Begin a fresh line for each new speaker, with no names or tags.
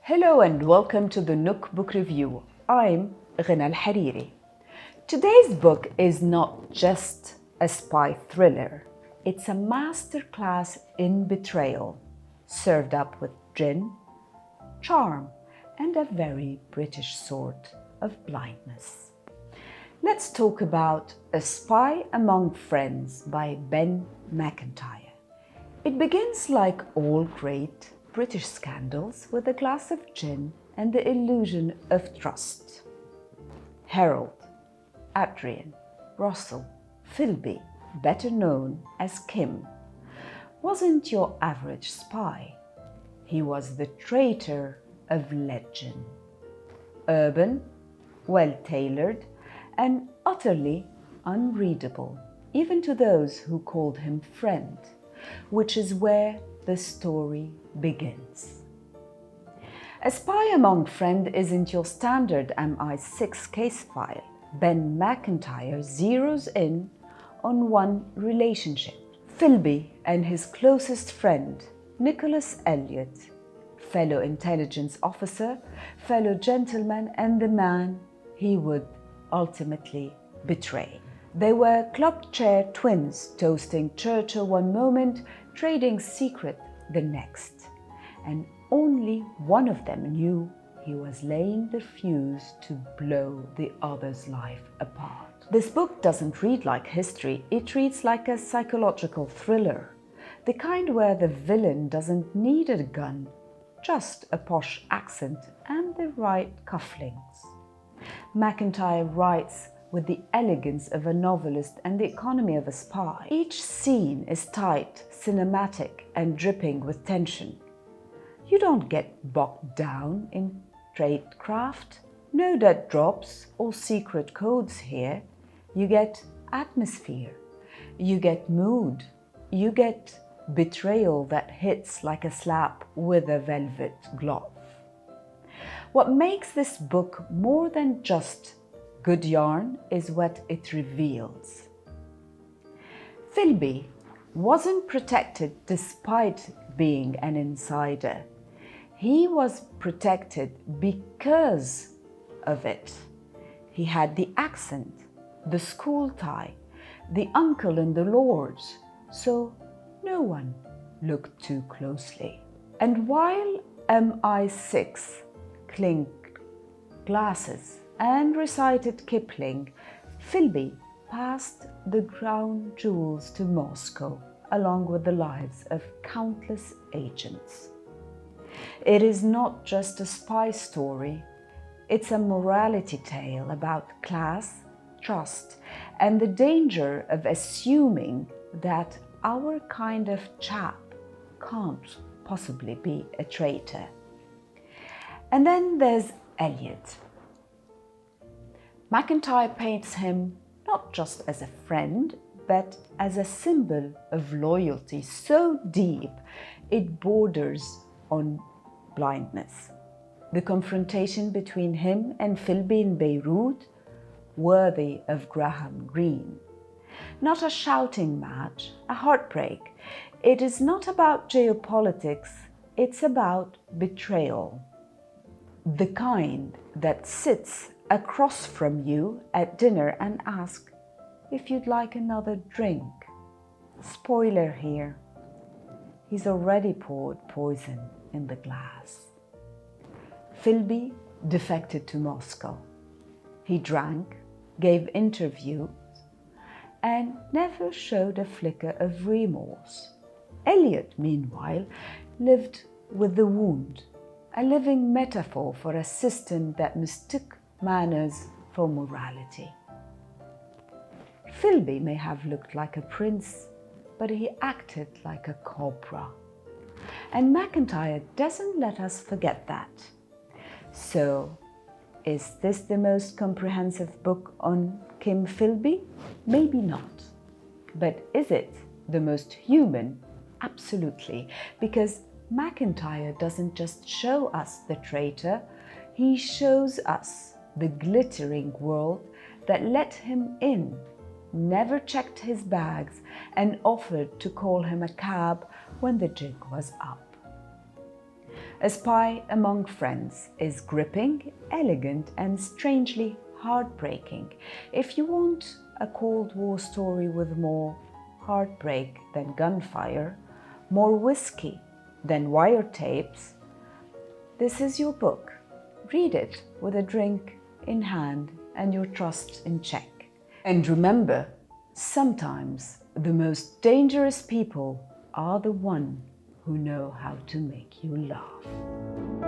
Hello and welcome to the Nook book review. I'm Ghannouj. Today's book is not just a spy thriller. It's a masterclass in betrayal, served up with gin, charm, and a very British sort of blindness. Let's talk about A Spy Among Friends by Ben Macintyre. It begins like all great British scandals with a glass of gin and the illusion of trust. Harold, Adrian, Russell, Philby, better known as Kim, wasn't your average spy. He was the traitor of legend. Urban, well-tailored, and utterly unreadable, even to those who called him friend, which is where the story begins. A Spy Among Friends isn't your standard MI6 case file. Ben Macintyre zeroes in on one relationship, Philby and his closest friend, Nicholas Elliott, fellow intelligence officer, fellow gentleman, and the man he would ultimately betray. They were club chair twins, toasting Churchill one moment, trading secret the next. And only one of them knew he was laying the fuse to blow the other's life apart. This book doesn't read like history, it reads like a psychological thriller. The kind where the villain doesn't need a gun, just a posh accent and the right cufflinks. Macintyre writes with the elegance of a novelist and the economy of a spy. Each scene is tight, cinematic, and dripping with tension. You don't get bogged down in tradecraft. No dead drops or secret codes here. You get atmosphere. You get mood. You get betrayal that hits like a slap with a velvet glove. What makes this book more than just good yarn is what it reveals. Philby wasn't protected despite being an insider. He was protected because of it. He had the accent, the school tie, the uncle and the lords, so no one looked too closely. And while MI6 clinked glasses and recited Kipling, Philby passed the crown jewels to Moscow, along with the lives of countless agents. It is not just a spy story, it's a morality tale about class, trust, and the danger of assuming that our kind of chap can't possibly be a traitor. And then there's Elliott. Macintyre paints him not just as a friend, but as a symbol of loyalty so deep it borders on blindness. The confrontation between him and Philby in Beirut, worthy of Graham Greene. Not a shouting match, a heartbreak. It is not about geopolitics, it's about betrayal. The kind that sits across from you at dinner and asks if you'd like another drink. Spoiler here, he's already poured poison in the glass. Philby defected to Moscow. He drank, gave interviews, and never showed a flicker of remorse. Elliott, meanwhile, lived with the wound, a living metaphor for a system that mistook manners for morality. Philby may have looked like a prince, but he acted like a cobra. And Macintyre doesn't let us forget that. So, is this the most comprehensive book on Kim Philby? Maybe not. But is it the most human? Absolutely. Because Macintyre doesn't just show us the traitor, he shows us the glittering world that let him in, never checked his bags, and offered to call him a cab when the jig was up. A Spy Among Friends is gripping, elegant, and strangely heartbreaking. If you want a Cold War story with more heartbreak than gunfire, more whiskey than wiretapes, this is your book. Read it with a drink in hand and your trust in check. And remember, sometimes the most dangerous people are the ones who know how to make you laugh.